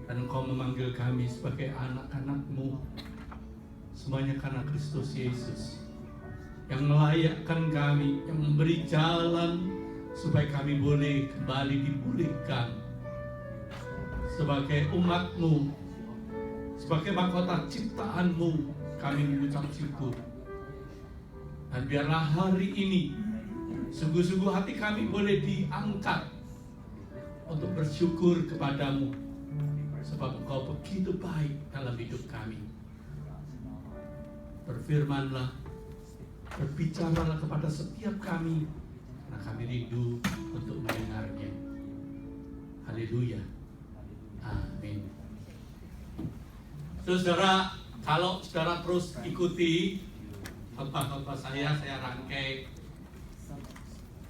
Dan Engkau memanggil kami sebagai anak-anak-Mu, semuanya karena Kristus Yesus, yang melayakkan kami, yang memberi jalan supaya kami boleh kembali dipulihkan sebagai umat-Mu, sebagai mahkota ciptaan-Mu. Kami mengucap syukur. Dan biarlah hari ini sungguh-sungguh hati kami boleh diangkat untuk bersyukur kepadamu, sebab Engkau begitu baik dalam hidup kami. Berfirmanlah, berbicaralah kepada setiap kami, karena kami rindu untuk mendengarnya. Haleluya. Amin. Saudara, kalau saudara terus ikuti khotbah-khotbah saya rangkai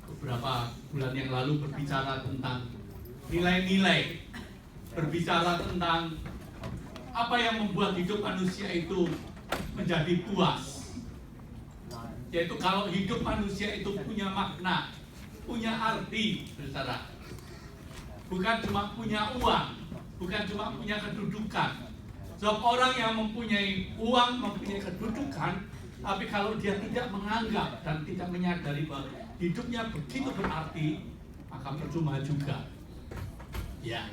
beberapa bulan yang lalu berbicara tentang nilai-nilai, berbicara tentang apa yang membuat hidup manusia itu menjadi puas. Yaitu kalau hidup manusia itu punya makna, punya arti, saudara. Bukan cuma punya uang, bukan cuma punya kedudukan. Sebab orang yang mempunyai uang, mempunyai kedudukan, tapi kalau dia tidak menganggap dan tidak menyadari bahwa hidupnya begitu berarti, maka percuma juga. Ya,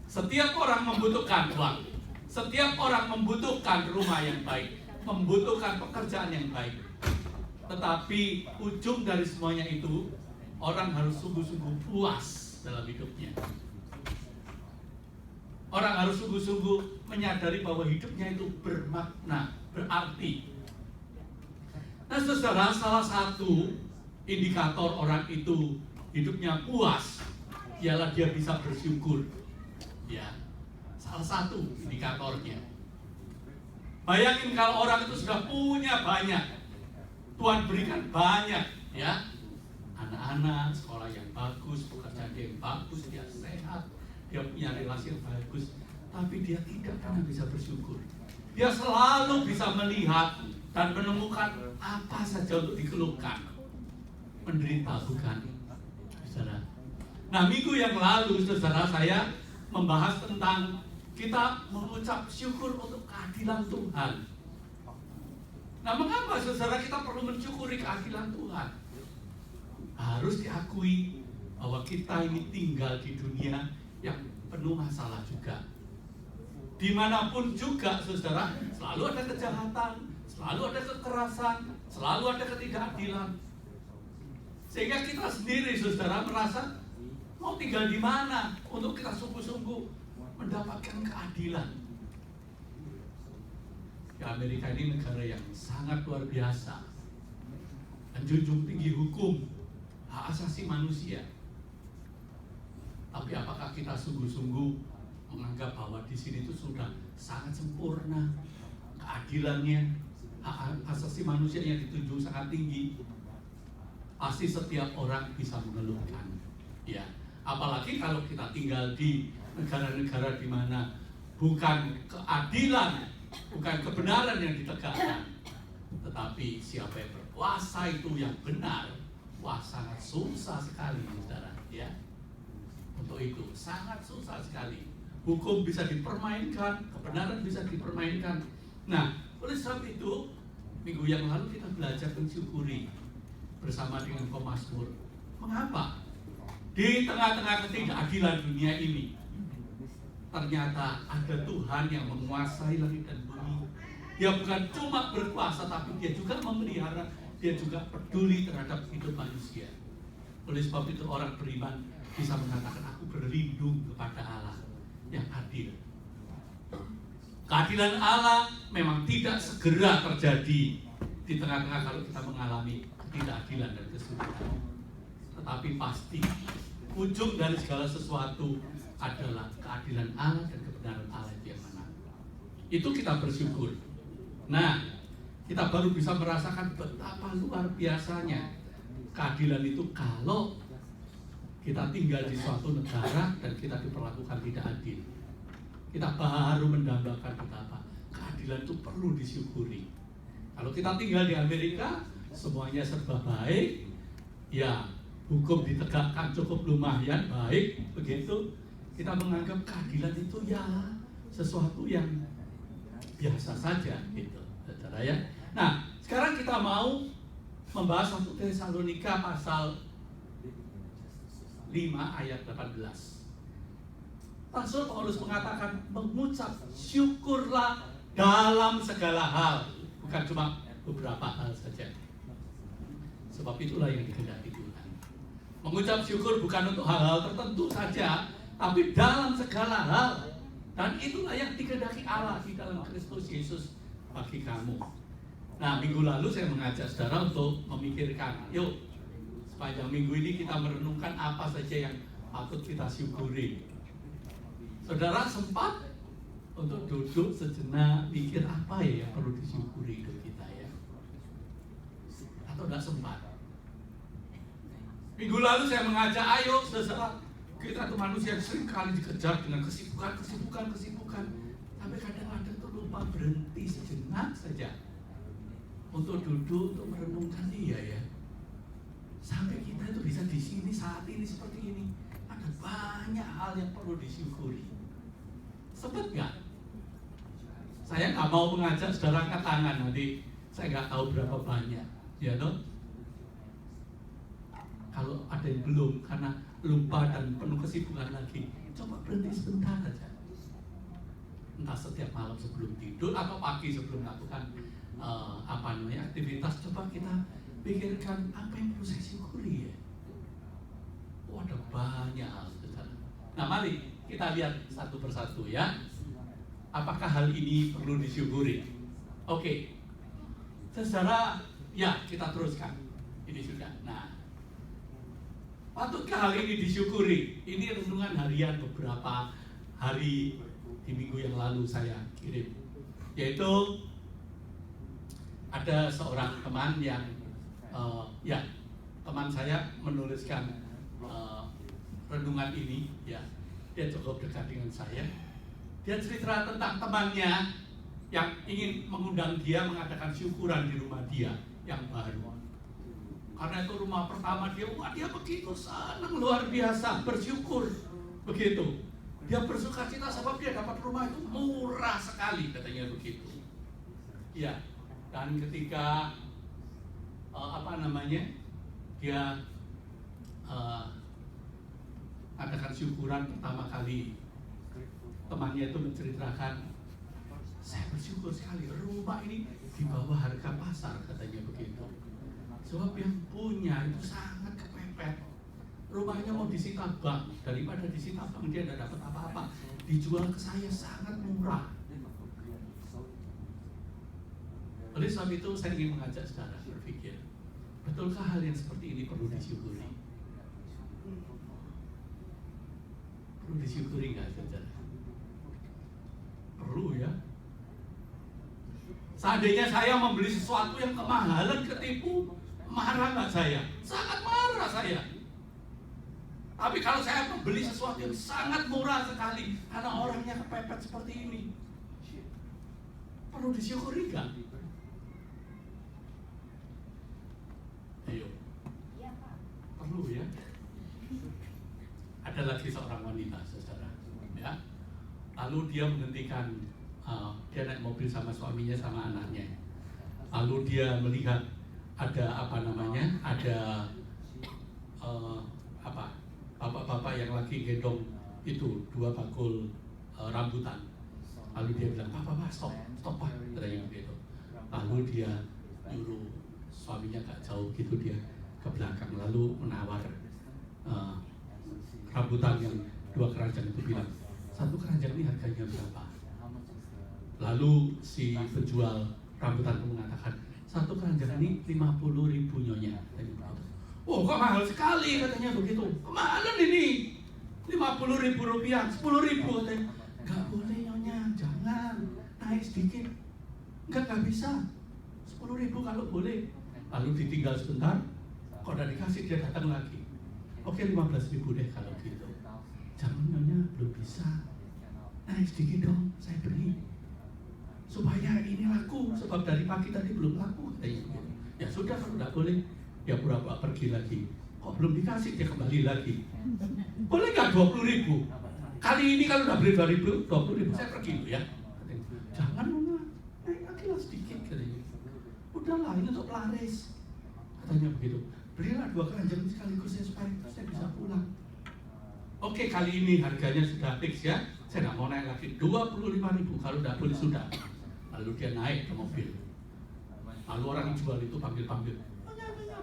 setiap orang membutuhkan uang, setiap orang membutuhkan rumah yang baik, membutuhkan pekerjaan yang baik. Tetapi ujung dari semuanya itu, orang harus sungguh-sungguh puas dalam hidupnya. Orang harus sungguh-sungguh menyadari bahwa hidupnya itu bermakna, berarti. Nah saudara, salah satu indikator orang itu hidupnya puas ialah dia bisa bersyukur. Ya, salah satu indikatornya. Bayangin kalau orang itu sudah punya banyak, Tuhan berikan banyak, ya, anak-anak, sekolah yang bagus, pekerjaan yang bagus, dia sehat, dia punya relasi yang bagus, tapi dia tidak pernah bisa bersyukur. Dia selalu bisa melihat dan menemukan apa saja untuk dikeluhkan. Menderita, bukan, saudara. Nah, minggu yang lalu, saudara, saya membahas tentang kita mengucap syukur untuk keadilan Tuhan. Nah, mengapa, saudara, kita perlu mensyukuri keadilan Tuhan? Harus diakui bahwa kita ini tinggal di dunia yang penuh masalah juga. Dimanapun juga, saudara, selalu ada kejahatan, selalu ada kekerasan, selalu ada ketidakadilan. Sehingga kita sendiri, saudara, merasa mau tinggal di mana untuk kita sungguh-sungguh mendapatkan keadilan. Ya, Amerika ini negara yang sangat luar biasa, menjunjung tinggi hukum, hak asasi manusia. Tapi apakah kita sungguh-sungguh menganggap bahwa di sini itu sudah sangat sempurna keadilannya, hak asasi manusia yang ditunjung sangat tinggi? Pasti setiap orang bisa mengeluhkan, ya. Apalagi kalau kita tinggal di negara-negara di mana bukan keadilan, bukan kebenaran yang ditegakkan, tetapi siapa yang berkuasa itu yang benar. Wah, sangat susah sekali, saudara, ya. Untuk itu sangat susah sekali. Hukum bisa dipermainkan, kebenaran bisa dipermainkan. Nah, oleh sebab itu, minggu yang lalu kita belajar mensyukuri bersama dengan pemazmur. Mengapa? Di tengah-tengah ketidakadilan dunia ini, ternyata ada Tuhan yang menguasai langit dan bumi. Dia bukan cuma berkuasa, tapi dia juga memelihara, dia juga peduli terhadap hidup manusia. Oleh sebab itu orang beriman bisa mengatakan, aku berlindung kepada Allah yang adil. Keadilan Allah memang tidak segera terjadi di tengah-tengah kalau kita mengalami ketidakadilan dan kesulitan. Tetapi pasti ujung dari segala sesuatu adalah keadilan Allah dan kebenaran Allah itu yang mana. Itu kita bersyukur. Nah, kita baru bisa merasakan betapa luar biasanya keadilan itu kalau kita tinggal di suatu negara dan kita diperlakukan tidak adil. Kita baru mendambakan betapa keadilan itu perlu disyukuri. Kalau kita tinggal di Amerika, semuanya serba baik, ya, hukum ditegakkan cukup lumayan baik, begitu. kita menganggap keadilan itu ya sesuatu yang biasa saja gitu, saudara ya. Nah, sekarang kita mau membahas 1 Tesalonika pasal 5 ayat 18. Rasul Paulus mengatakan mengucap syukurlah dalam segala hal, bukan cuma beberapa hal saja. Sebab itulah yang dikehendaki Tuhan. Mengucap syukur bukan untuk hal-hal tertentu saja, tapi dalam segala hal. Dan itulah yang dikehendaki Allah di dalam Kristus Yesus bagi kamu. Nah, minggu lalu saya mengajak saudara untuk memikirkan, yuk sepanjang minggu ini kita merenungkan apa saja yang patut kita syukuri. Saudara sempat untuk duduk sejenak mikir apa ya yang perlu disyukuri hidup kita ya? Atau tidak sempat? Minggu lalu saya mengajak, ayo saudara, kita itu manusia yang sering kali dikejar dengan kesibukan. Tapi kadang-kadang tuh lupa berhenti sejenak saja untuk duduk, untuk merenungkan dia ya. Sampai kita itu bisa di sini saat ini seperti ini. Ada banyak hal yang perlu disyukuri. Sempat nggak? Saya nggak mau mengajak saudara angkat tangan, nanti saya nggak tahu berapa banyak, ya dong. Kalau ada yang belum karena lupa dan penuh kesibukan lagi, coba berhenti sebentar aja. Entah setiap malam sebelum tidur atau pagi sebelum melakukan aktivitas, coba kita pikirkan apa yang perlu saya syukuri ya. Oh, ada banyak hal. Nah, mari kita lihat satu persatu ya. Apakah hal ini perlu disyukuri? Oke. Saudara, ya kita teruskan. Ini sudah. Nah, patutkah hal ini disyukuri? Ini renungan harian beberapa hari di minggu yang lalu saya kirim. Yaitu ada seorang teman yang teman saya menuliskan renungan ini ya. Dia cukup dekat dengan saya. Dia cerita tentang temannya yang ingin mengundang dia mengadakan syukuran di rumah dia yang baru. Karena itu rumah pertama dia, dia begitu senang luar biasa, bersyukur begitu. Dia bersukacita sebab dia dapat rumah itu murah sekali, katanya begitu. Ya, dan ketika dia adakan syukuran pertama kali, temannya itu menceritakan, saya bersyukur sekali rumah ini di bawah harga pasar, katanya begitu. Sebab yang punya itu sangat kepepet. Rumahnya mau disita bank, daripada disita bank dia tidak dapat apa-apa, dijual ke saya sangat murah. Oleh sebab itu saya ingin mengajak saudara berpikir, betulkah hal yang seperti ini perlu disyukuri? Perlu disyukuri nggak saudara? Perlu ya. Seandainya saya membeli sesuatu yang kemahalan, ketipu, marah nggak saya? Sangat marah saya. Tapi kalau saya membeli sesuatu yang sangat murah sekali karena orangnya kepepet seperti ini, perlu disyukuri nggak? Ayo. Perlu ya. Ada lagi seorang wanita, saudara, ya. Lalu dia menghentikan, dia naik mobil sama suaminya sama anaknya. Lalu dia melihat ada ada bapak-bapak yang lagi gendong itu 2 bakul rambutan. Lalu dia bilang, Pak, stop Pak, katanya begitu. Lalu dia nyuruh suaminya gak jauh gitu, dia ke belakang lalu menawar rambutan yang 2 keranjang itu, bilang, 1 keranjang ini harganya berapa? Lalu si penjual rambutan itu mengatakan, 1 keranjang ini 50.000 nyonya. Oh, kok mahal sekali, katanya begitu. Kemahalan ini 50.000 rupiah, 10.000 katanya. Gak boleh nyonya, jangan, naik sedikit. Gak bisa, 10.000 kalau boleh. Lalu ditinggal sebentar, kok udah dikasih, dia datang lagi. Oke, 15.000 deh kalau gitu. Jangan nyonya, belum bisa. Naik sedikit dong, saya beri. Supaya ini laku, sebab dari pagi tadi belum laku, katanya begitu. Ya sudah, kalau tidak boleh, dia pura-pura pergi lagi. Kok belum dikasih, dia kembali lagi. Boleh nggak 20.000? Kali ini kalau udah beli 20.000 saya pergi dulu ya. Jangan Nona, naik lagi lah sedikit katanya. Udahlah ini untuk pelaris. Katanya begitu. Belilah 2 keranjang sekaligus ya supaya saya bisa pulang. Oke, kali ini harganya sudah fix ya. Saya nggak mau naik lagi 25.000 kalau udah boleh sudah. Lalu dia naik ke mobil. Lalu orang yang jual itu panggil-panggil.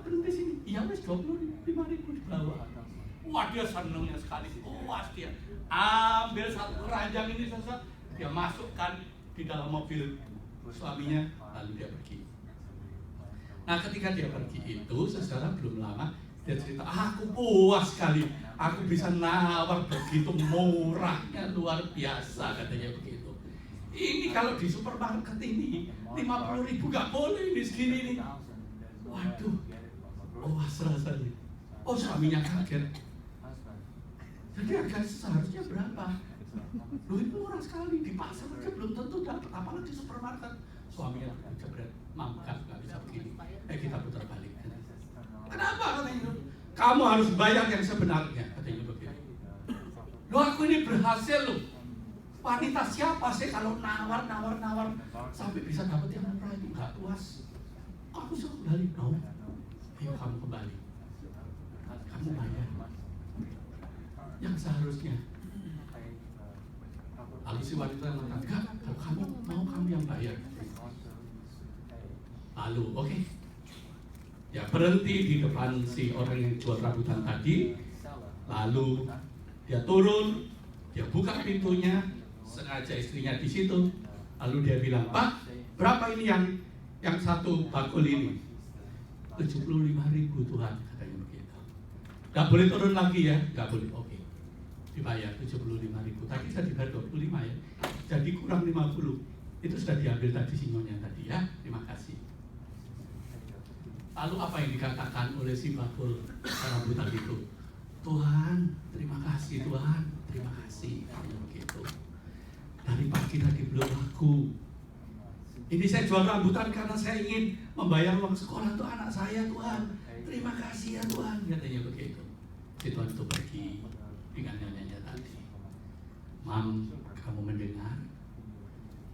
Berhenti sini. Iya wes 25.000 di bawah. Wah dia senangnya sekali. Puas dia. Ambil 1 keranjang ini saja. Dia masukkan di dalam mobil suaminya. Lalu dia pergi. Nah ketika dia pergi itu, saudara belum lama dia cerita, aku puas sekali, aku bisa nawar begitu murahnya, luar biasa katanya begitu. Ini kalau di supermarket ini 50.000 gak boleh ini segini nih. Waduh, puas rasanya. Oh suaminya kaget. Jadi harga seharusnya berapa? Loh itu murah sekali, di pasar aja belum tentu dapat, apalagi di supermarket. Suaminya jebret, mangkat gak bisa begini. Kita putar balik. Kenapa katanya? Kamu harus bayar yang sebenarnya katanya begitu. Loh aku ini berhasil loh. Wanita siapa sih kalau nawar sampai bisa dapat yang murah itu nggak puas. Aku suruh kembali. No. Ayo kamu kembali. Kamu bayar yang seharusnya. Lalu si wanita mengatakan, enggak, kalau kamu mau kamu yang bayar. Lalu oke. Ya berhenti di depan si orang yang jual rambutan tadi. Lalu dia turun, dia buka pintunya, sengaja istrinya di situ. Lalu dia bilang, Pak, berapa ini yang 1 bakul ini? 75.000 Tuhan, katanya begitu. Gak boleh turun lagi ya, gak boleh. Oke, dibayar 75.000. Tadi saya dibayar 25 ya, jadi kurang 50. Itu sudah diambil tadi singonya tadi ya. Terima kasih. Lalu apa yang dikatakan oleh si bakul rambutan itu? Tuhan, terima kasih Tuhan, terima kasih. Begitu. Dari pagi tadi belum laku. Ini saya jual rambutan karena saya ingin membayar uang sekolah untuk anak saya Tuhan. Terima kasih ya Tuhan, katanya begitu. Si Tuhan itu pergi dengan nyanyanya tadi. Mam, kamu mendengar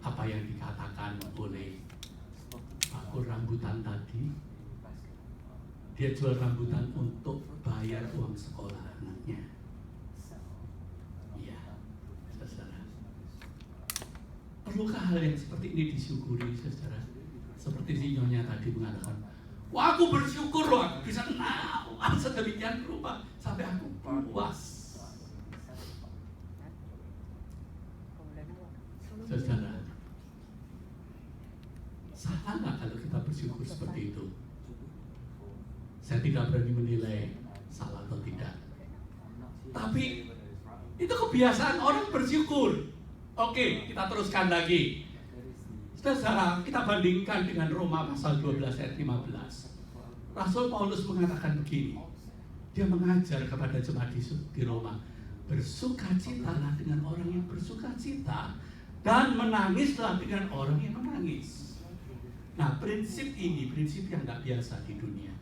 apa yang dikatakan oleh bakul rambutan tadi? Dia jual rambutan untuk bayar uang sekolah anaknya. Iya, saudara. Perlukah hal yang seperti ini disyukuri, saudara? Seperti si nyonya tadi mengatakan, wah aku bersyukur loh, aku bisa nawar sedemikian rupa sampai aku puas. Saudara, salah nggak kalau kita bersyukur seperti itu? Saya tidak berani menilai salah atau tidak. Tapi itu kebiasaan orang bersyukur. Oke, kita teruskan lagi. Saudara, kita bandingkan dengan Roma pasal 12 ayat 15. Rasul Paulus mengatakan begini. Dia mengajar kepada jemaat di Roma, bersukacitalah dengan orang yang bersukacita dan menangislah dengan orang yang menangis. Nah, prinsip ini prinsip yang tidak biasa di dunia.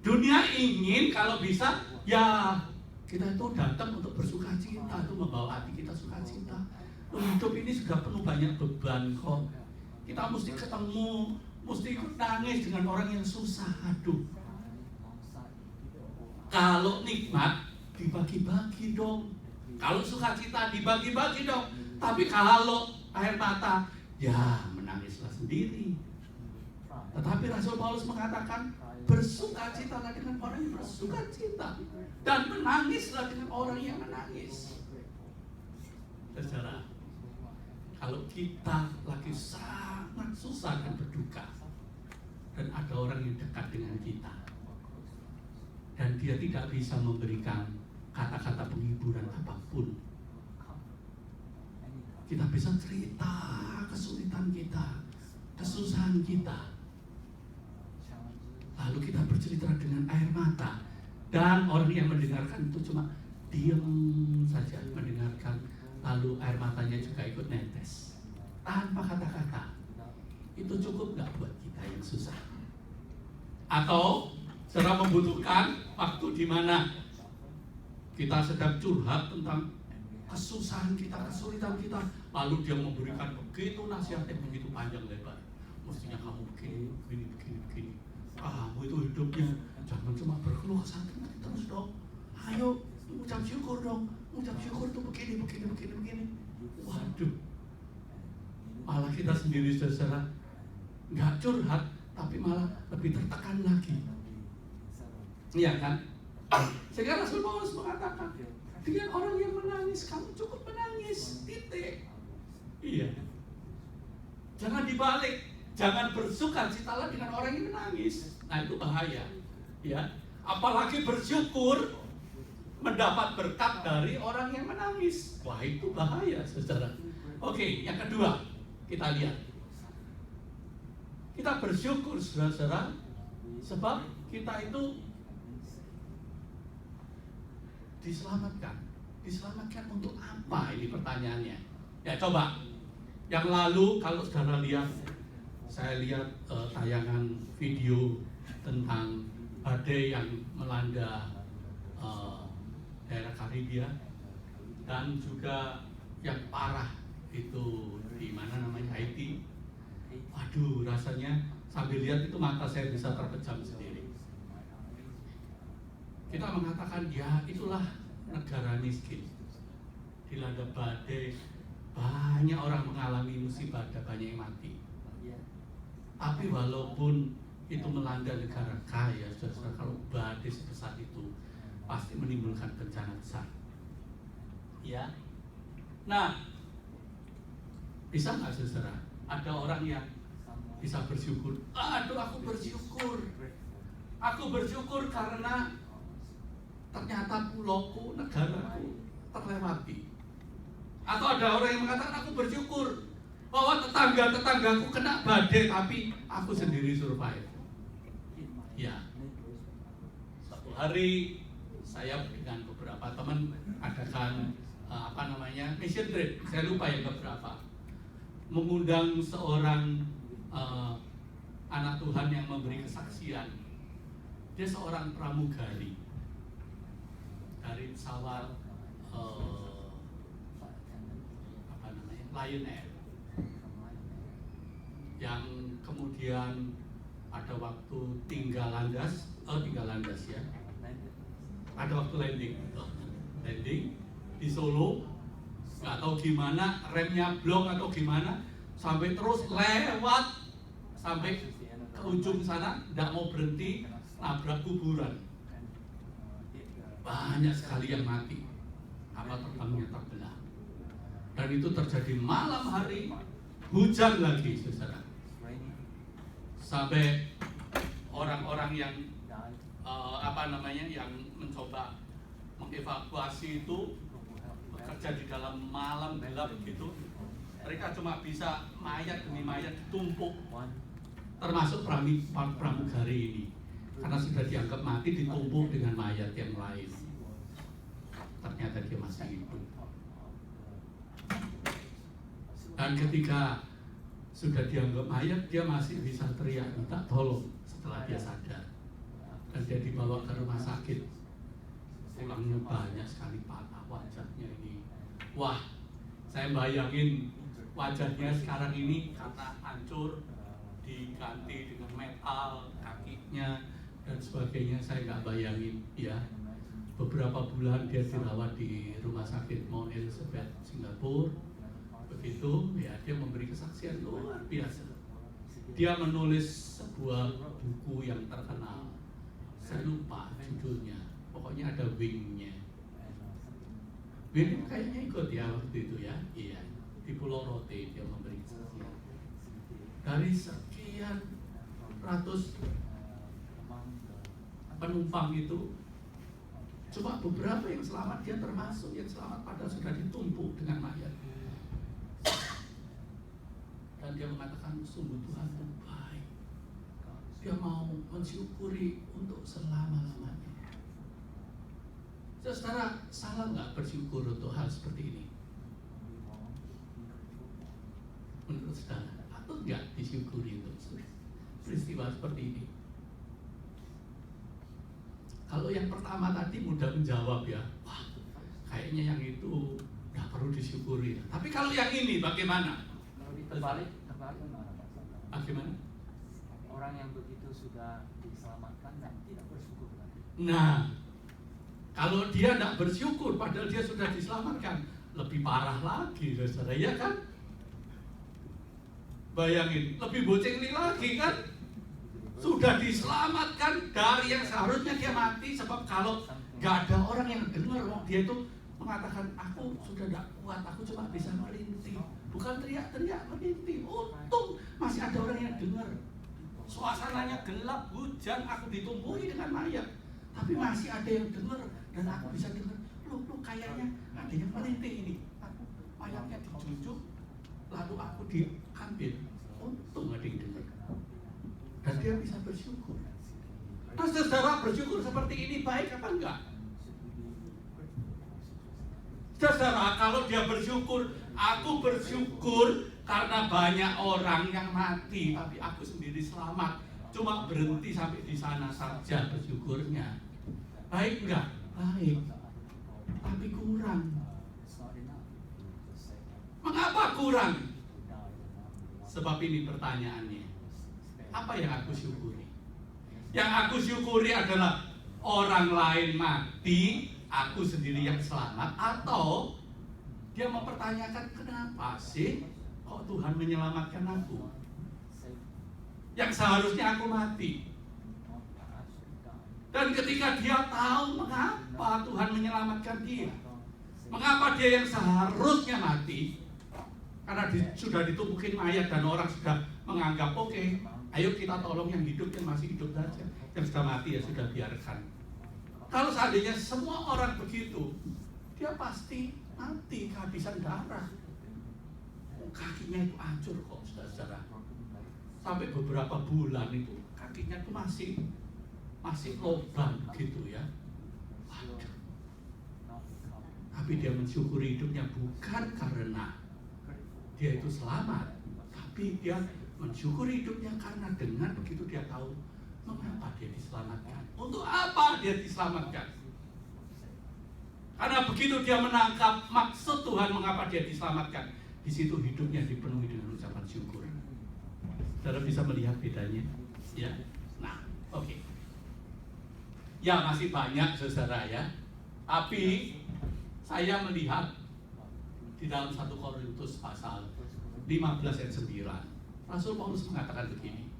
Dunia ingin kalau bisa ya kita itu datang untuk bersukacita, itu membawa hati kita sukacita. Hidup ini sudah penuh banyak beban kok. Kita mesti ketemu, mesti ikut nangis dengan orang yang susah. Aduh. Kalau nikmat dibagi-bagi dong. Kalau sukacita dibagi-bagi dong. Tapi kalau air mata ya menangislah sendiri. Tetapi Rasul Paulus mengatakan bersukacitalah dengan orang yang bersukacita dan menangislah dengan orang yang menangis. Saudara, kalau kita lagi sangat susah dan berduka dan ada orang yang dekat dengan kita dan dia tidak bisa memberikan kata-kata penghiburan apapun, kita bisa cerita kesulitan kita, kesusahan kita. Lalu kita bercerita dengan air mata dan orang yang mendengarkan itu cuma diam saja mendengarkan, lalu air matanya juga ikut netes tanpa kata-kata. Itu cukup nggak buat kita yang susah? Atau secara membutuhkan waktu di mana kita sedang curhat tentang kesusahan kita, kesulitan kita, lalu dia memberikan begitu nasihat yang begitu panjang lebar. Mestinya kamu begini. Kamu itu hidupnya jangan cuma berkeluh kesah terus dong. Ayo ucap syukur dong. Ucap syukur tuh begini. Waduh, malah kita sendiri saudara nggak curhat, tapi malah lebih tertekan lagi. Iya kan? Sehingga Rasul Paulus mengatakan, dengan orang yang menangis, kamu cukup menangis, titik. Iya. Jangan dibalik, jangan bersukacitalah dengan orang yang menangis. Nah itu bahaya. Ya, apalagi bersyukur mendapat berkat dari orang yang menangis. Wah itu bahaya, saudara. Oke, yang kedua kita lihat. Kita bersyukur, saudara, sebab kita itu diselamatkan. Diselamatkan untuk apa? Ini pertanyaannya. Ya coba. Yang lalu kalau saudara lihat, saya lihat tayangan video tentang badai yang melanda daerah Karibia, dan juga yang parah itu di mana namanya Haiti. Waduh, rasanya sambil lihat itu mata saya bisa terpejam sendiri. Kita mengatakan ya itulah negara miskin, dilanda badai, banyak orang mengalami musibah, ada banyak yang mati. Tapi walaupun itu melanda negara kaya, saudara, kalau badai sebesar itu pasti menimbulkan bencana besar. Ya. Nah, bisa nggak saudara? Ada orang yang bisa bersyukur. Aduh, aku bersyukur. Aku bersyukur karena ternyata pulauku, negaraku terlewati. Atau ada orang yang mengatakan aku bersyukur bahwa tetanggaku kena badai tapi aku sendiri survive. Ya. Satu hari saya dengan beberapa teman adakan mission trip. Saya lupa yang beberapa. Mengundang seorang anak Tuhan yang memberi kesaksian. Dia seorang pramugari dari pesawat Lion Air, yang kemudian ada waktu tinggal landas ya, ada waktu landing di Solo, nggak tahu gimana remnya blong atau gimana, sampai terus lewat sampai ke ujung sana, nggak mau berhenti, nabrak kuburan. Banyak sekali yang mati, kapal terbangnya terbelah. Dan itu terjadi malam hari, hujan lagi, saudara. Sampai orang-orang yang yang mencoba mengevakuasi itu bekerja di dalam malam gelap gitu. Mereka cuma bisa mayat demi mayat ditumpuk, termasuk pramugari ini. Karena sudah dianggap mati, ditumpuk dengan mayat yang lain. Ternyata dia masih hidup. Dan ketika sudah dianggap mayat, dia masih bisa teriak minta tolong setelah dia sadar. Dan dia dibawa ke rumah sakit. Tulangnya banyak sekali patah, wajahnya ini. Wah, saya bayangin wajahnya sekarang ini karena hancur, diganti dengan metal, kakinya dan sebagainya, saya nggak bayangin ya. Beberapa bulan dia dirawat di rumah sakit Mount Elizabeth, Singapura. Begitu ya, dia memberi kesaksian luar biasa. Dia menulis sebuah buku yang terkenal, saya lupa judulnya, pokoknya ada wingnya. Wing kayaknya ikut ya waktu itu ya, iya, di Pulau Rote dia memberi kesaksian. Dari sekian ratus penumpang itu, cuma beberapa yang selamat, dia termasuk yang selamat pada sudah ditumpuk dengan mayat. Dan dia mengatakan sungguh Tuhan itu baik. Dia mau mensyukuri untuk selama-lamanya. Saudara, salah nggak bersyukur untuk hal seperti ini? Menurut saudara, patut nggak disyukuri untuk peristiwa seperti ini? Kalau yang pertama tadi mudah menjawab ya, wah kayaknya yang itu nggak perlu disyukuri. Tapi kalau yang ini bagaimana? Kalau terbalik gimana Pak? Bagaimana? Orang yang begitu sudah diselamatkan dan tidak bersyukur lagi. Nah, kalau dia tidak bersyukur padahal dia sudah diselamatkan, lebih parah lagi, saudara, ya kan? Bayangin, lebih boceng lagi kan? Sudah diselamatkan dari yang seharusnya dia mati. Sebab kalau gak ada orang yang dengar, dia itu mengatakan, aku sudah gak kuat, aku cuma bisa merintih. Bukan teriak-teriak, merintih. Untung masih ada orang yang dengar. Suasananya gelap, hujan, aku ditumbuhi dengan mayat, tapi masih ada yang dengar. Dan aku bisa dengar, lu kayaknya ada yang merintih ini. Aku mayatnya dijunjung, lalu aku diambil. Untung ada yang dengar. Dan dia bisa bersyukur. Nah, saudara, bersyukur seperti ini baik apa enggak? Saudara, kalau dia bersyukur, aku bersyukur karena banyak orang yang mati, tapi aku sendiri selamat. Cuma berhenti sampai di sana saja bersyukurnya. Baik enggak? Baik. Tapi kurang. Mengapa kurang? Sebab ini pertanyaannya. Apa yang aku syukuri? Yang aku syukuri adalah orang lain mati, aku sendiri yang selamat, atau dia mempertanyakan kenapa sih kok Tuhan menyelamatkan aku? Yang seharusnya aku mati. Dan ketika dia tahu mengapa Tuhan menyelamatkan dia, mengapa dia yang seharusnya mati, karena sudah ditumpukin mayat dan orang sudah menganggap oke, ayo kita tolong yang hidup, yang masih hidup saja, yang sudah mati ya sudah biarkan. Kalau seandainya semua orang begitu, dia pasti mati kehabisan darah. Kakinya itu hancur kok, saudara. Sampai beberapa bulan itu kakinya itu masih lubang gitu ya. Waduh. Tapi dia mensyukuri hidupnya bukan karena dia itu selamat, tapi dia mensyukuri hidupnya karena dengan begitu dia tahu mengapa dia diselamatkan. Untuk apa dia diselamatkan? Karena begitu dia menangkap maksud Tuhan mengapa dia diselamatkan, di situ hidupnya dipenuhi dengan ucapan syukur. Saudara bisa melihat bedanya, ya. Nah, oke. Ya masih banyak saudara ya. Tapi saya melihat di dalam 1 Korintus pasal 15 ayat 9, Rasul Paulus mengatakan begini.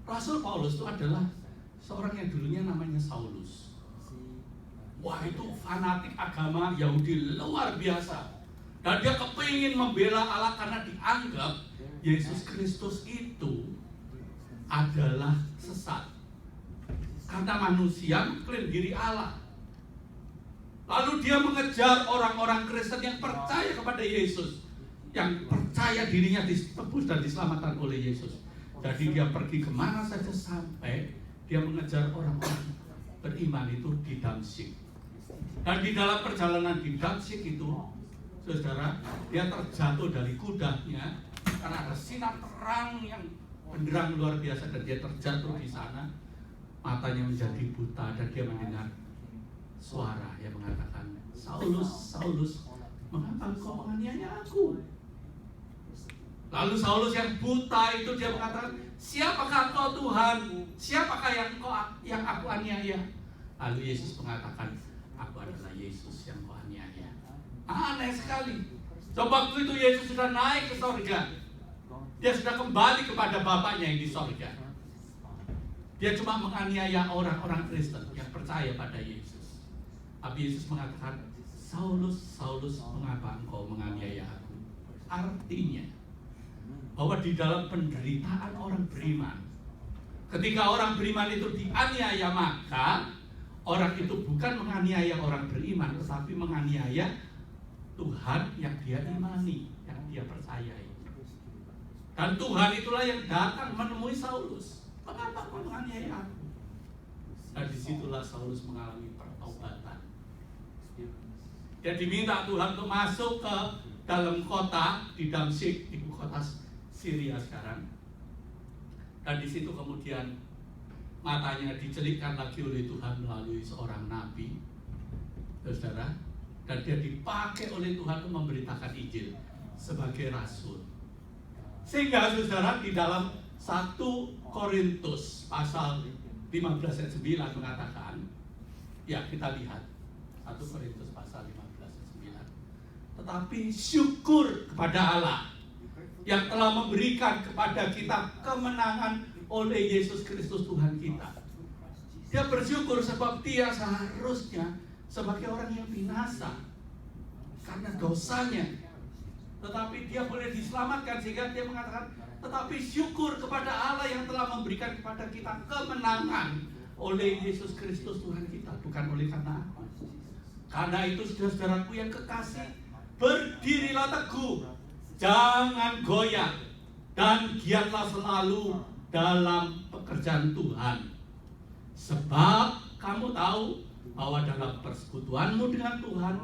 Rasul Paulus itu adalah seorang yang dulunya namanya Saulus. Wah, itu fanatik agama Yahudi luar biasa. Dan dia kepingin membela Allah karena dianggap Yesus Kristus itu adalah sesat. Karena manusia mengklaim diri Allah. Lalu dia mengejar orang-orang Kristen yang percaya kepada Yesus, yang percaya dirinya ditebus dan diselamatkan oleh Yesus. Jadi dia pergi kemana saja sampai dia mengejar orang-orang beriman itu di Damsyik. Dan di dalam perjalanan di Damsyik itu, saudara, dia terjatuh dari kudanya karena ada sinar terang yang benderang luar biasa, dan dia terjatuh di sana. Matanya menjadi buta dan dia mendengar suara yang mengatakan, Saulus, Saulus, mengapa engkau menganiaya aku? Lalu Saulus yang buta itu dia mengatakan, siapakah engkau Tuhan? Siapakah yang aku aniaya? Lalu Yesus mengatakan, aku adalah Yesus yang kau aniaya. Aneh sekali. Coba waktu itu Yesus sudah naik ke sorga. Dia sudah kembali kepada Bapaknya yang di sorga. Dia cuma menganiaya orang-orang Kristen yang percaya pada Yesus. Tapi Yesus mengatakan, Saulus, Saulus, mengapa engkau menganiaya aku? Artinya bahwa di dalam penderitaan orang beriman, ketika orang beriman itu dianiaya, maka orang itu bukan menganiaya orang beriman, tetapi menganiaya Tuhan yang dia imani, yang dia percayai. Dan Tuhan itulah yang datang menemui Saulus. Mengapa kau menganiaya aku? Dan disitulah Saulus mengalami pertobatan. Dia diminta Tuhan untuk masuk ke dalam kota di Damsyik, ibu kota Syria sekarang. Dan di situ kemudian matanya dicelikkan lagi oleh Tuhan melalui seorang nabi, saudara. dan dia dipakai oleh Tuhan untuk memberitakan Injil sebagai rasul. Sehingga saudara, di dalam 1 Korintus pasal 15 ayat 9 mengatakan, ya kita lihat 1 Korintus pasal 15 ayat 9. Tetapi syukur kepada Allah yang telah memberikan kepada kita kemenangan oleh Yesus Kristus Tuhan kita. Dia bersyukur sebab dia seharusnya sebagai orang yang binasa karena dosanya, tetapi dia boleh diselamatkan, sehingga dia mengatakan, tetapi syukur kepada Allah yang telah memberikan kepada kita kemenangan oleh Yesus Kristus Tuhan kita, bukan oleh karena aku. Karena itu saudara-saudaraku yang kekasih, berdirilah teguh, jangan goyah, dan giatlah selalu dalam pekerjaan Tuhan. Sebab kamu tahu bahwa dalam persekutuanmu dengan Tuhan,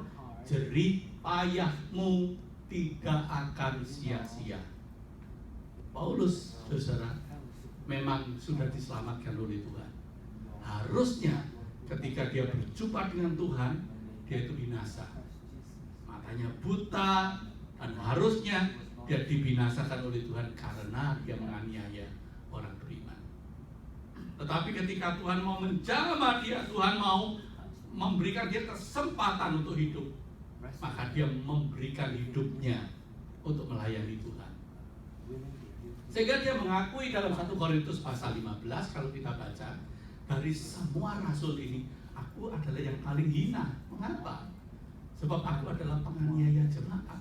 jerih payahmu tidak akan sia-sia. Paulus, saudara, memang sudah diselamatkan oleh Tuhan. Harusnya ketika dia berjumpa dengan Tuhan, dia itu binasa, matanya buta, dan harusnya dia dibinasakan oleh Tuhan karena dia menganiaya orang beriman. Tetapi ketika Tuhan mau menjamah dia, Tuhan mau memberikan dia kesempatan untuk hidup, maka dia memberikan hidupnya untuk melayani Tuhan. Sehingga dia mengakui dalam 1 Korintus pasal 15, kalau kita baca, dari semua rasul ini, aku adalah yang paling hina. Mengapa? Sebab aku adalah penganiaya jemaat.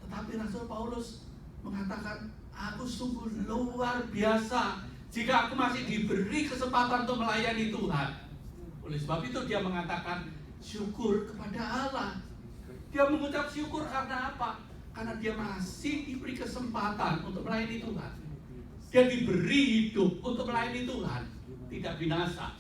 Tetapi Rasul Paulus mengatakan, aku sungguh luar biasa jika aku masih diberi kesempatan untuk melayani Tuhan. Oleh sebab itu dia mengatakan syukur kepada Allah. Dia mengucap syukur karena apa? Karena dia masih diberi kesempatan untuk melayani Tuhan. Dia diberi hidup untuk melayani Tuhan, tidak binasa.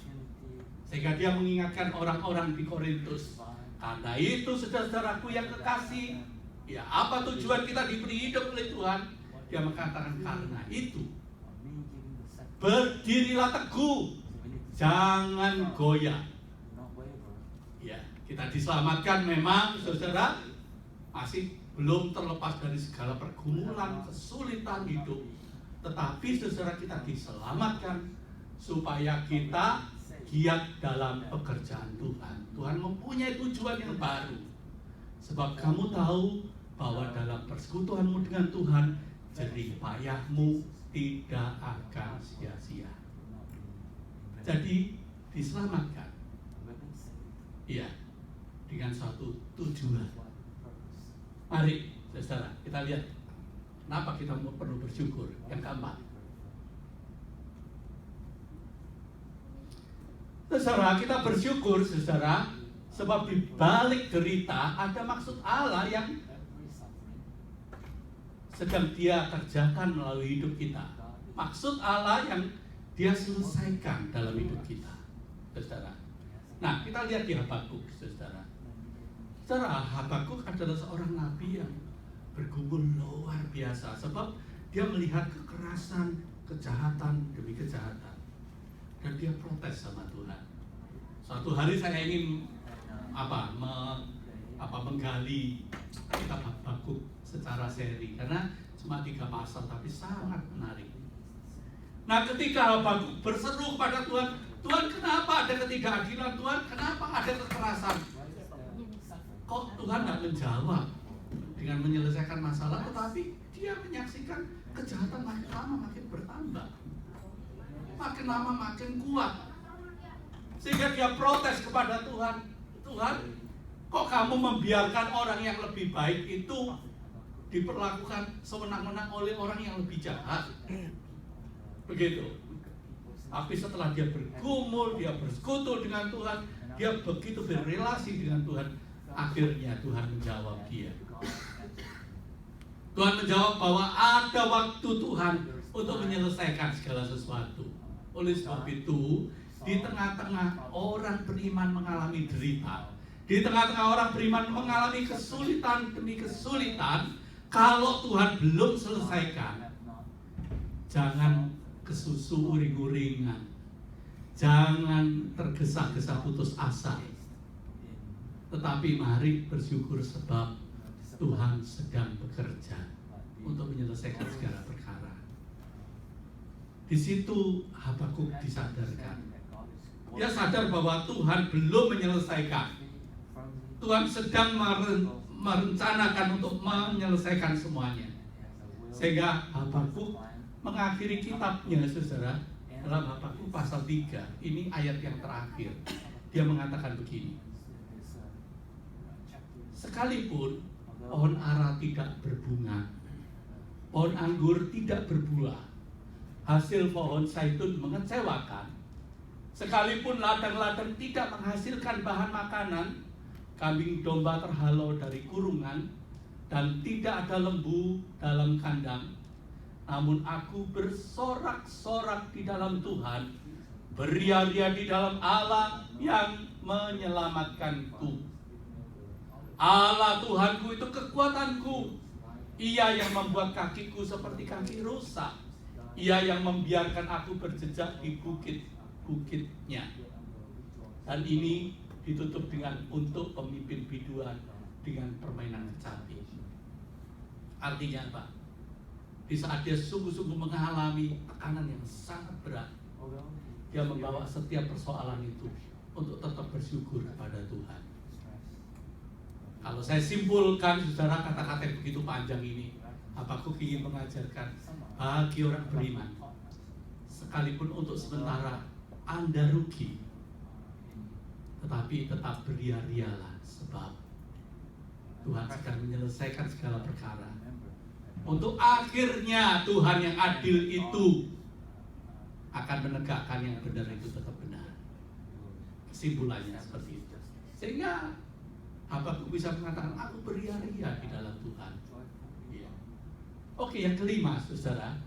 Sehingga dia mengingatkan orang-orang di Korintus, karena itu saudara-saudaraku yang kekasih, ya apa tujuan kita diberi hidup oleh Tuhan? Dia mengatakan karena itu berdirilah teguh, jangan goyah. Ya, kita diselamatkan memang, saudara, masih belum terlepas dari segala pergumulan, kesulitan hidup. Tetapi saudara, kita diselamatkan supaya kita giat dalam pekerjaan Tuhan. Tuhan mempunyai tujuan yang baru. Sebab kamu tahu bahwa dalam persekutuanmu dengan Tuhan, jerih payahmu tidak akan sia-sia. Jadi diselamatkan, iya, dengan suatu tujuan. Mari saudara, kita lihat kenapa kita perlu bersyukur. Yang keempat, saudara, kita bersyukur saudara, sebab di balik derita ada maksud Allah yang sedang dia kerjakan melalui hidup kita. Maksud Allah yang dia selesaikan dalam hidup kita, saudara. Nah, kita lihat di Habakuk, saudara. Saudara, Habakuk adalah seorang nabi yang bergumul luar biasa, sebab dia melihat kekerasan, kejahatan demi kejahatan, dan dia protes sama Tuhan. Suatu hari saya ingin menggali kitab Habakuk secara seri, karena cuma 3 pasal tapi sangat menarik. Nah, ketika Habakuk berseru kepada Tuhan, Tuhan, kenapa ada ketidakadilan? Tuhan, kenapa ada kekerasan? Kok Tuhan tidak menjawab dengan menyelesaikan masalah, tetapi dia menyaksikan kejahatan makin lama makin bertambah, makin lama makin kuat, sehingga dia protes kepada Tuhan. Tuhan, kok kamu membiarkan orang yang lebih baik itu diperlakukan sewenang-wenang oleh orang yang lebih jahat? Begitu. Tapi setelah dia bergumul, dia bersekutu dengan Tuhan, dia begitu berrelasi dengan Tuhan, akhirnya Tuhan menjawab dia. Tuhan menjawab bahwa ada waktu Tuhan untuk menyelesaikan segala sesuatu. Oleh sebab itu, di tengah-tengah orang beriman mengalami derita, di tengah-tengah orang beriman mengalami kesulitan demi kesulitan, kalau Tuhan belum selesaikan, jangan kesusu uring-uringan, jangan tergesa-gesa putus asa. Tetapi mari bersyukur sebab Tuhan sedang bekerja untuk menyelesaikan segala perkara. Di situ Habakuk disadarkan. Dia sadar bahwa Tuhan belum menyelesaikan. Tuhan sedang merencanakan untuk menyelesaikan semuanya. Sehingga Habakuk mengakhiri kitabnya, saudara, dalam Habakuk pasal 3. Ini ayat yang terakhir. Dia mengatakan begini. Sekalipun pohon ara tidak berbunga, pohon anggur tidak berbuah, hasil pohon zaitun mengecewakan, sekalipun ladang-ladang tidak menghasilkan bahan makanan, kambing domba terhalau dari kurungan, dan tidak ada lembu dalam kandang, namun aku bersorak-sorak di dalam Tuhan, beria-ria di dalam Allah yang menyelamatkanku. Allah Tuhanku itu kekuatanku. Ia yang membuat kakiku seperti kaki rusa. Ia yang membiarkan aku berjejak di bukit-bukitnya. Dan ini ditutup dengan untuk pemimpin biduan dengan permainan kecapi. Artinya apa? Di saat dia sungguh-sungguh mengalami tekanan yang sangat berat, dia membawa setiap persoalan itu untuk tetap bersyukur kepada Tuhan. Kalau saya simpulkan, saudara, kata-kata yang begitu panjang ini, Habakuk ingin mengajarkan bagi orang beriman, sekalipun untuk sementara Anda rugi, tetapi tetap beria-rialah, sebab Tuhan sedang menyelesaikan segala perkara. Untuk akhirnya Tuhan yang adil itu akan menegakkan yang benar itu tetap benar. Kesimpulannya seperti itu. Sehingga Habakuk bisa mengatakan, aku beria-ria di dalam Tuhan. Ya. Oke, yang kelima, saudara,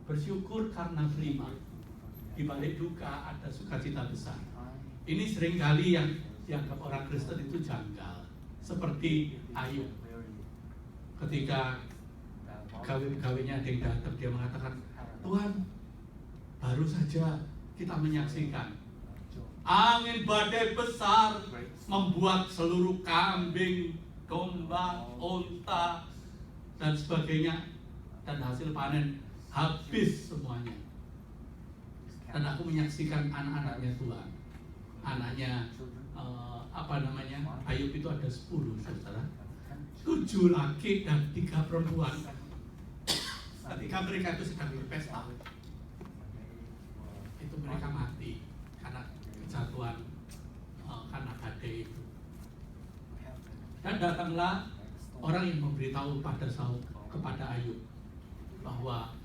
bersyukur karena beriman. Di balik duka ada sukacita besar. Ini seringkali yang dianggap orang Kristen itu janggal. Seperti Ayub. Ketika pegawai-pegawainya ada yang datang, dia mengatakan, Tuhan, baru saja kita menyaksikan angin badai besar membuat seluruh kambing, domba, unta, dan sebagainya, dan hasil panen habis semuanya. Dan aku menyaksikan anak-anaknya Tuhan. Anaknya Ayub itu ada 10, saudara. 7 laki dan 3 perempuan. Ketika mereka itu sedang berpesta, itu mereka mati karena kejatuhan, karena badai itu. Dan datanglah orang yang memberitahu kepada Ayub bahwa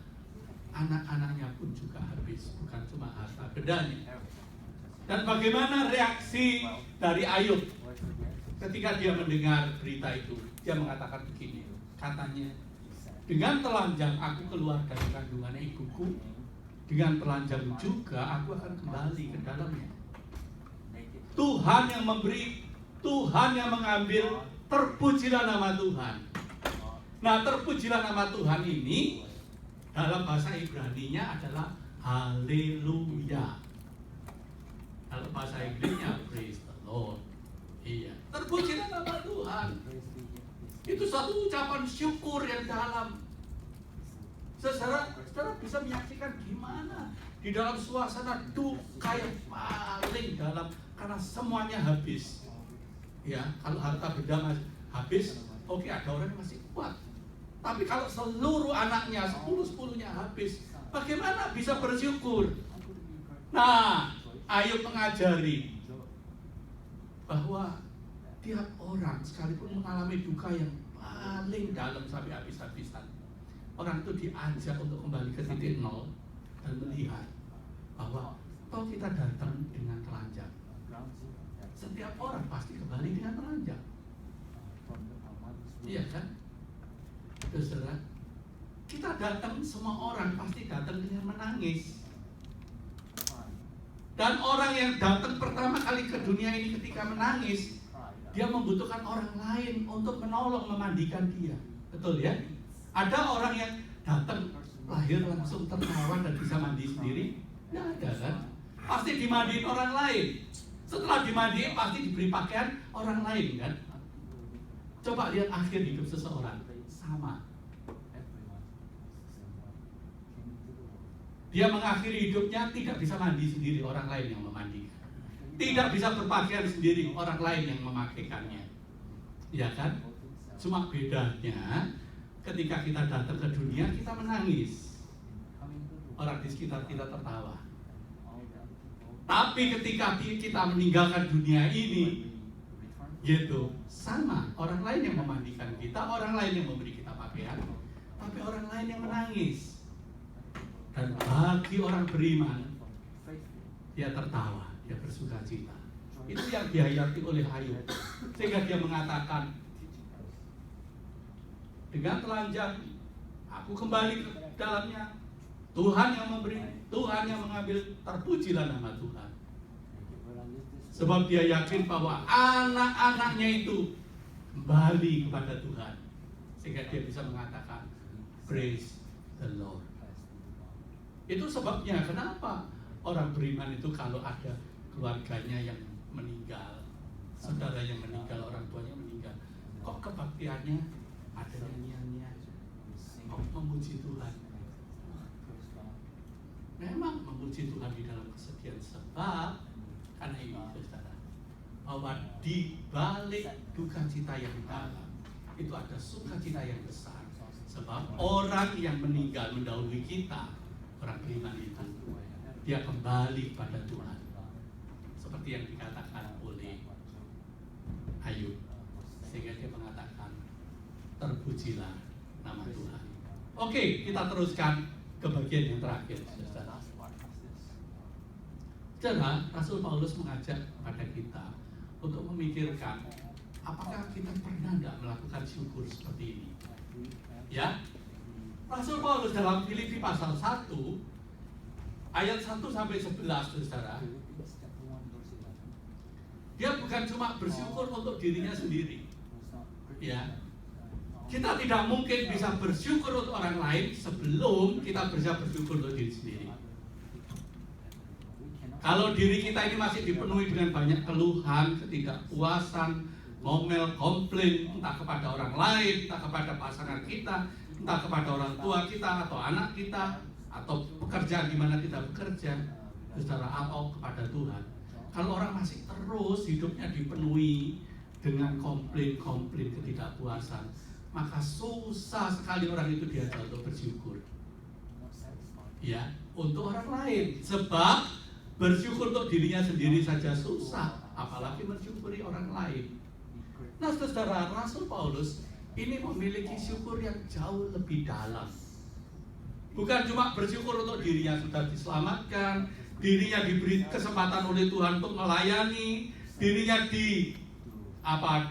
anak-anaknya pun juga habis, bukan cuma harta bendanya. Dan bagaimana reaksi dari Ayub ketika dia mendengar berita itu? Dia mengatakan begini, katanya, dengan telanjang aku keluar dari kandungan ibuku, dengan telanjang juga aku akan kembali ke dalamnya. Tuhan yang memberi, Tuhan yang mengambil, terpujilah nama Tuhan. Nah, terpujilah nama Tuhan ini dalam bahasa Ibrani-nya adalah haleluya. Kalau bahasa Inggrisnya praise the Lord. Iya, terpujilah nama Tuhan. Itu satu ucapan syukur yang dalam. Saudara bisa menyaksikan gimana di dalam suasana duka yang paling dalam, karena semuanya habis. Ya, kalau harta benda habis, oke, ada orang yang masih kuat. Tapi kalau seluruh anaknya, 10-10-nya habis, bagaimana bisa bersyukur? Nah, Ayub mengajari bahwa tiap orang sekalipun mengalami duka yang paling dalam sampai habis-habisan, orang itu diajak untuk kembali ke titik nol dan melihat bahwa toh kita datang dengan telanjang. Setiap orang pasti kembali dengan telanjang. Iya kan? Saudara, kita datang, semua orang pasti datang dengan menangis. Dan orang yang datang pertama kali ke dunia ini ketika menangis, dia membutuhkan orang lain untuk menolong, memandikan dia. Betul ya? Ada orang yang datang lahir langsung tertawa dan bisa mandi sendiri? Tidak ada kan? Pasti dimandiin orang lain. Setelah dimandiin pasti diberi pakaian orang lain kan. Coba lihat akhir hidup seseorang, sama. Dia mengakhiri hidupnya tidak bisa mandi sendiri, orang lain yang memandikan. Tidak bisa berpakaian sendiri, orang lain yang memakaikannya. Ya kan? Cuma bedanya ketika kita datang ke dunia kita menangis. Orang di sekitar kita tertawa. Tapi ketika kita meninggalkan dunia ini, gitu, sama, orang lain yang memandikan kita, orang lain yang memberi kita pakaian, tapi orang lain yang menangis. Dan bagi orang beriman, dia tertawa, dia bersuka cita. Itu yang dihayati oleh Ayub. Sehingga dia mengatakan, dengan telanjang, aku kembali ke dalamnya. Tuhan yang memberi, Tuhan yang mengambil, terpujilah nama Tuhan. Sebab dia yakin bahwa anak-anaknya itu kembali kepada Tuhan. Sehingga dia bisa mengatakan, praise the Lord. Itu sebabnya kenapa orang beriman itu kalau ada keluarganya yang meninggal, saudara yang meninggal, orang tuanya meninggal, kok kebaktiannya ada nyanyiannya, kok memuji Tuhan. Memang memuji Tuhan di dalam kesedihan, sebab karena ini saudara, bahwa di balik duka cita yang dalam itu ada sukacita yang besar. Sebab orang yang meninggal mendahului kita, orang beriman itu, dia kembali pada Tuhan. Seperti yang dikatakan oleh Ayub, sehingga dia mengatakan, terpujilah nama Tuhan. Oke, kita teruskan ke bagian yang terakhir, saudara. Saudara, Rasul Paulus mengajak kepada kita untuk memikirkan, apakah kita pernah tidak melakukan syukur seperti ini? Ya, Rasul Paulus dalam Filipi pasal 1 ayat 1 sampai 11, saudara, dia bukan cuma bersyukur untuk dirinya sendiri. Ya, kita tidak mungkin bisa bersyukur untuk orang lain sebelum kita bisa bersyukur untuk diri sendiri. Kalau diri kita ini masih dipenuhi dengan banyak keluhan, ketidakpuasan, ngomel, komplain, entah kepada orang lain, entah kepada pasangan kita, entah kepada orang tua kita atau anak kita, atau pekerjaan di mana kita bekerja, saudara, atau kepada Tuhan. Kalau orang masih terus hidupnya dipenuhi dengan komplain, ketidakpuasan, maka susah sekali orang itu diajak untuk bersyukur. Ya, untuk orang lain. Sebab bersyukur untuk dirinya sendiri saja susah, apalagi mensyukuri orang lain. Nah, saudara, Rasul Paulus ini memiliki syukur yang jauh lebih dalam. Bukan cuma bersyukur untuk dirinya sudah diselamatkan, dirinya diberi kesempatan oleh Tuhan untuk melayani, dirinya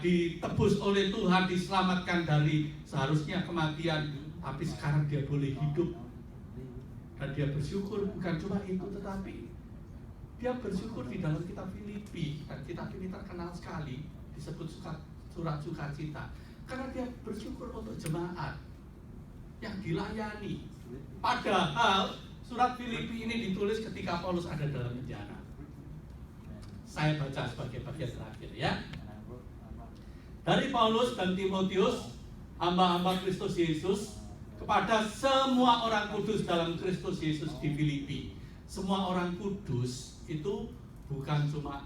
ditebus oleh Tuhan, diselamatkan dari seharusnya kematian, tapi sekarang dia boleh hidup. Dan dia bersyukur bukan cuma itu, tetapi dia bersyukur di dalam kitab Filipi, dan kitab ini terkenal sekali disebut surat sukacita, karena dia bersyukur untuk jemaat yang dilayani. Padahal surat Filipi ini ditulis ketika Paulus ada dalam penjara. Saya baca sebagai bagian terakhir ya. Dari Paulus dan Timotius, hamba-hamba Kristus Yesus, kepada semua orang kudus dalam Kristus Yesus di Filipi. Semua orang kudus itu bukan cuma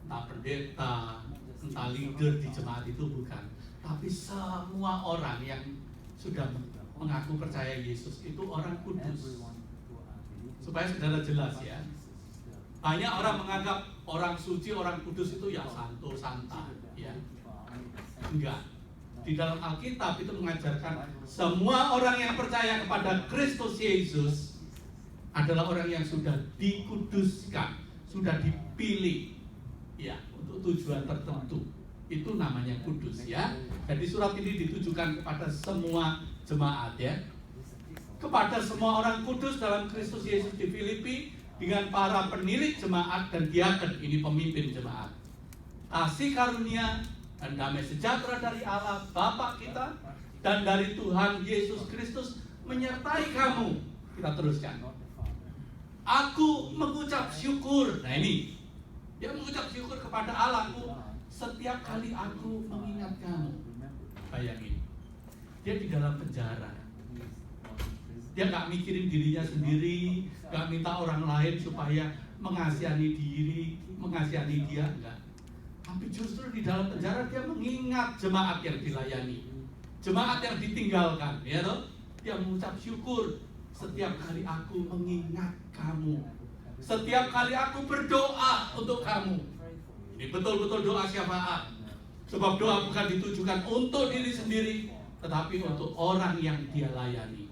entah pendeta, entah leader di jemaat, itu bukan, tapi semua orang yang sudah mengaku percaya Yesus itu orang kudus. Supaya saudara jelas ya, banyak orang menganggap orang suci, orang kudus itu ya santo, santa, ya. Enggak. Di dalam Alkitab itu mengajarkan semua orang yang percaya kepada Kristus Yesus adalah orang yang sudah dikuduskan, sudah dipilih ya untuk tujuan tertentu. Itu namanya kudus ya. Jadi surat ini ditujukan kepada semua jemaat ya. Kepada semua orang kudus dalam Kristus Yesus di Filipi, dengan para penilik jemaat dan diaken, ini pemimpin jemaat. Kasih karunia dan damai sejahtera dari Allah Bapa kita dan dari Tuhan Yesus Kristus menyertai kamu. Kita teruskan. Aku mengucap syukur. Nah ini Dia mengucap syukur kepada Allahku setiap kali aku mengingat kamu. Bayangin, dia di dalam penjara. Dia gak mikirin dirinya sendiri, gak minta orang lain supaya mengasihani dia, enggak. Tapi justru di dalam penjara dia mengingat jemaat yang dilayani, jemaat yang ditinggalkan, ya toh? Dia mengucap syukur setiap kali aku mengingat kamu, setiap kali aku berdoa untuk kamu. Ini betul-betul doa syafaat. Sebab doa bukan ditujukan untuk diri sendiri, tetapi untuk orang yang dia layani.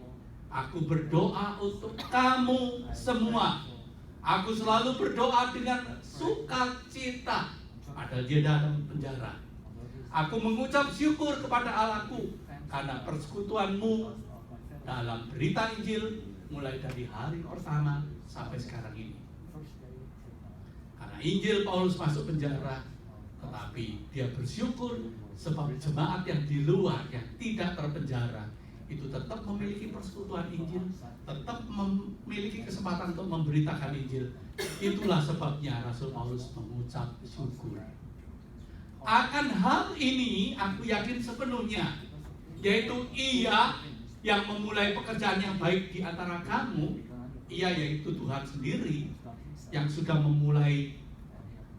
Aku berdoa untuk kamu semua. Aku selalu berdoa dengan sukacita. Padahal dia dalam penjara. Aku mengucap syukur kepada Allahku karena persekutuanmu dalam berita Injil mulai dari hari pertama sampai sekarang ini. Karena Injil Paulus masuk penjara, tetapi dia bersyukur sebab jemaat yang di luar yang tidak terpenjara itu tetap memiliki persekutuan Injil, tetap memiliki kesempatan untuk memberitakan Injil. Itulah sebabnya Rasul Paulus mengucap syukur. Akan hal ini aku yakin sepenuhnya, yaitu Ia yang memulai pekerjaan yang baik di antara kamu, Ia yaitu Tuhan sendiri yang sudah memulai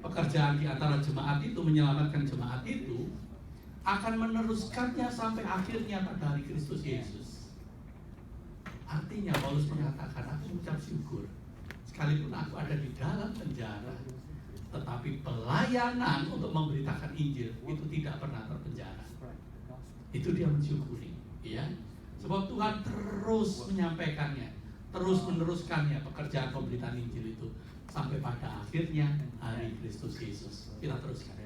pekerjaan di antara jemaat itu, menyelamatkan jemaat itu, akan meneruskannya sampai akhirnya pada hari Kristus Yesus. Artinya Paulus mengatakan, aku mengucap syukur sekalipun aku ada di dalam penjara, tetapi pelayanan untuk memberitakan Injil itu tidak pernah terpenjara. Itu dia mensyukuri, ya. Sebab Tuhan terus menyampaikannya, terus meneruskannya pekerjaan pemberitaan Injil itu sampai pada akhirnya hari Kristus Yesus. Kita teruskan.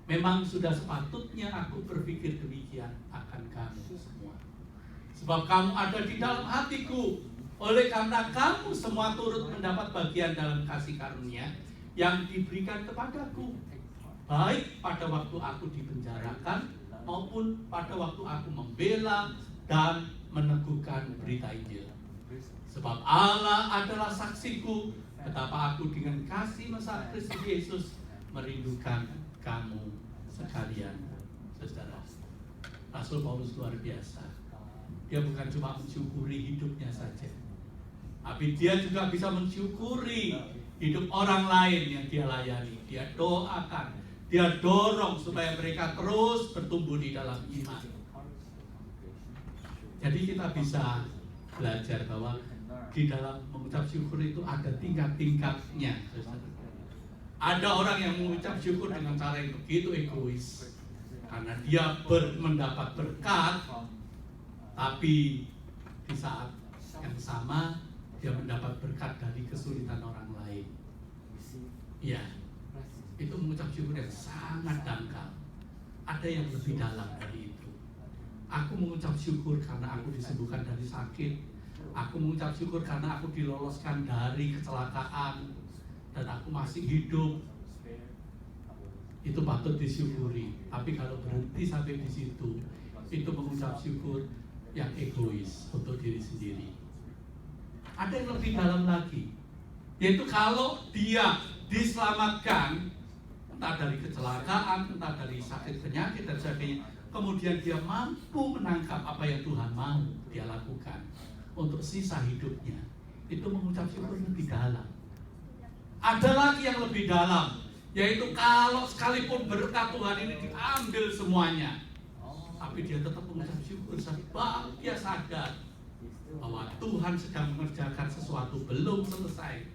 Memang sudah sepatutnya aku berpikir demikian akan kamu semua. Sebab kamu ada di dalam hatiku. Oleh karena kamu semua turut mendapat bagian dalam kasih karunia yang diberikan kepadaku. Baik pada waktu aku dipenjarakan maupun pada waktu aku membela dan meneguhkan berita Injil. Sebab Allah adalah saksiku betapa aku dengan kasih Mesir Kristus Yesus merindukan kamu sekalian, saudara. Rasul Paulus luar biasa. Dia bukan cuma mensyukuri hidupnya saja, tapi dia juga bisa mensyukuri hidup orang lain yang dia layani. Dia doakan, dia dorong supaya mereka terus bertumbuh di dalam iman. Jadi kita bisa belajar bahwa di dalam mengucap syukur itu ada tingkat-tingkatnya, saudara. Ada orang yang mengucap syukur dengan cara yang begitu egois, karena dia mendapat berkat, tapi di saat yang sama dia mendapat berkat dari kesulitan orang lain. Ya, itu mengucap syukur yang sangat dangkal. Ada yang lebih dalam dari itu. Aku mengucap syukur karena aku disembuhkan dari sakit. Aku mengucap syukur karena aku diloloskan dari kecelakaan dan aku masih hidup. Itu patut disyukuri. Tapi kalau berhenti sampai di situ, itu mengucap syukur yang egois untuk diri sendiri. Ada yang lebih dalam lagi, yaitu kalau dia diselamatkan entah dari kecelakaan, entah dari sakit penyakit dan sebagainya, kemudian dia mampu menangkap apa yang Tuhan mau dia lakukan untuk sisa hidupnya, itu mengucap syukur lebih dalam. Ada lagi yang lebih dalam, yaitu kalau sekalipun berkat Tuhan ini diambil semuanya, tapi dia tetap mengucap syukur sebab dia sadar bahwa Tuhan sedang mengerjakan sesuatu belum selesai.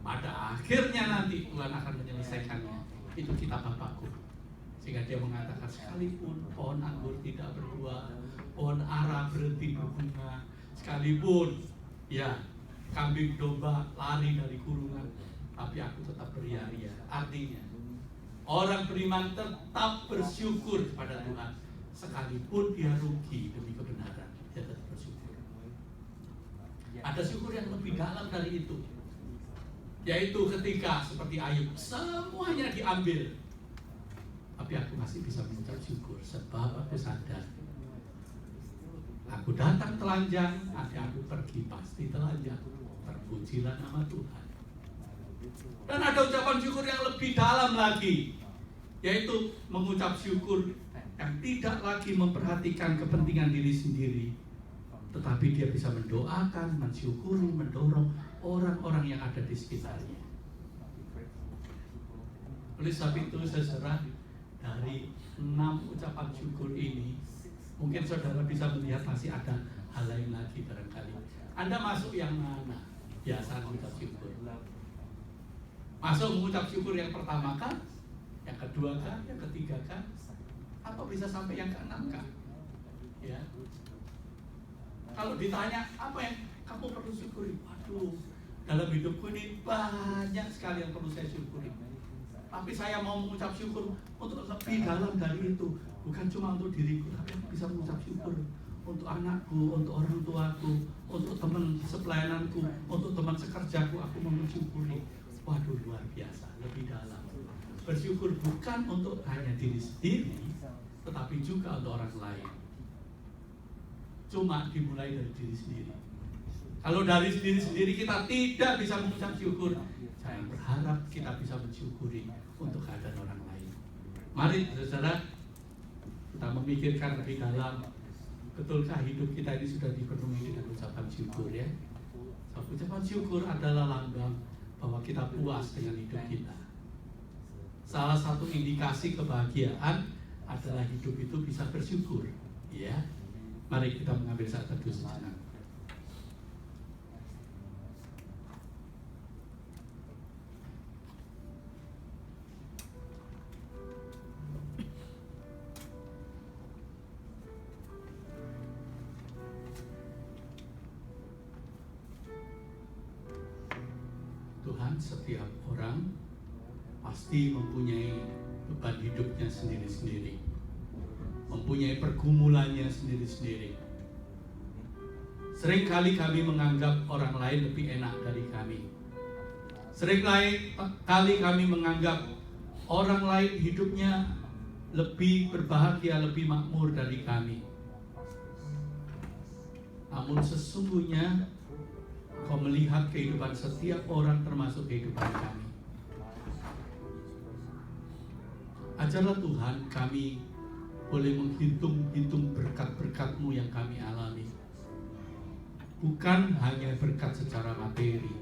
Pada akhirnya nanti Tuhan akan menyelesaikannya. Itu kitab Habakuk. Sehingga dia mengatakan, sekalipun pohon anggur tidak berbuah, pohon ara berhenti berbunga, sekalipun ya kambing domba lari dari kurungan, tapi aku tetap beria-ria. Artinya orang beriman tetap bersyukur kepada Tuhan, sekalipun dia rugi demi kebenaran, dia tetap bersyukur. Ada syukur yang lebih dalam dari itu, yaitu ketika seperti Ayub, semuanya diambil, tapi aku masih bisa mengucap syukur sebab aku sadar aku datang telanjang, nanti aku pergi pasti telanjang. Terpujilah nama Tuhan. Dan ada ucapan syukur yang lebih dalam lagi, yaitu mengucap syukur yang tidak lagi memperhatikan kepentingan diri sendiri, tetapi dia bisa mendoakan, mensyukuri, mendorong orang-orang yang ada di sekitarnya. Oleh sebab itu, saudara, dari 6 ucapan syukur ini, mungkin saudara bisa melihat masih ada hal lain lagi barangkali. Anda masuk yang mana biasa mengucap syukur? Masuk mengucap syukur yang pertama kan? Yang kedua kan? Yang ketiga kan? Atau bisa sampai yang ke-6 kan? Ya. Kalau ditanya apa yang kamu perlu syukuri? Waduh, dalam hidupku ini banyak sekali yang perlu saya syukuri. Tapi saya mau mengucap syukur untuk lebih dalam dari itu. Bukan cuma untuk diriku, tapi aku bisa mengucap syukur untuk anakku, untuk orang tuaku, untuk teman sepelayananku, untuk teman sekerjaku. Aku mau mensyukuri. Waduh, luar biasa, lebih dalam. Bersyukur bukan untuk hanya diri sendiri, tetapi juga untuk orang lain. Cuma dimulai dari diri sendiri. Kalau dari diri sendiri kita tidak bisa mengucap syukur, saya berharap kita bisa mensyukuri untuk keadaan orang lain. Mari saudara, kita memikirkan lebih dalam. Betulkah hidup kita ini sudah dipenuhi dengan ucapan syukur, ya? So, ucapan syukur adalah lambang bahwa kita puas dengan hidup kita. Salah satu indikasi kebahagiaan adalah hidup itu bisa bersyukur, ya. Mari kita mengambil saat teduh sejenak. Tuhan, setiap orang pasti mempunyai beban hidupnya sendiri-sendiri, mempunyai pergumulannya sendiri-sendiri. Seringkali kami menganggap orang lain lebih enak dari kami. Seringkali kami menganggap orang lain hidupnya lebih berbahagia, lebih makmur dari kami. Namun sesungguhnya Kau melihat kehidupan setiap orang, termasuk kehidupan kami. Ajarlah Tuhan kami boleh menghitung-hitung berkat-berkat-Mu yang kami alami. Bukan hanya berkat secara materi,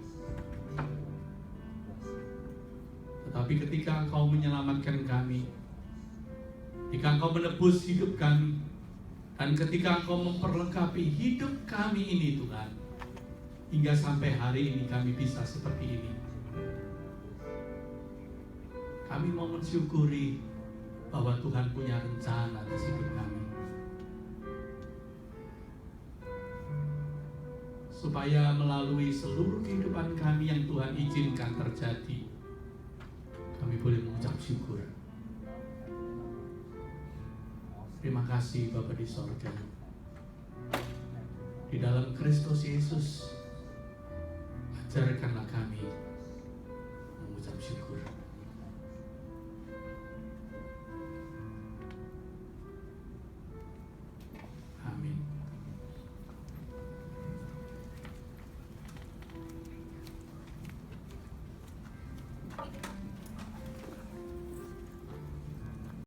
tetapi ketika Engkau menyelamatkan kami, ketika Engkau menebus hidup kami, dan ketika Engkau memperlengkapi hidup kami ini, Tuhan, hingga sampai hari ini kami bisa seperti ini. Kami mau mensyukuri bahwa Tuhan punya rencana atas hidup kami, supaya melalui seluruh kehidupan kami yang Tuhan izinkan terjadi, kami boleh mengucap syukur. Terima kasih Bapa di sorga. Di dalam Kristus Yesus, ajarkanlah kami mengucap syukur.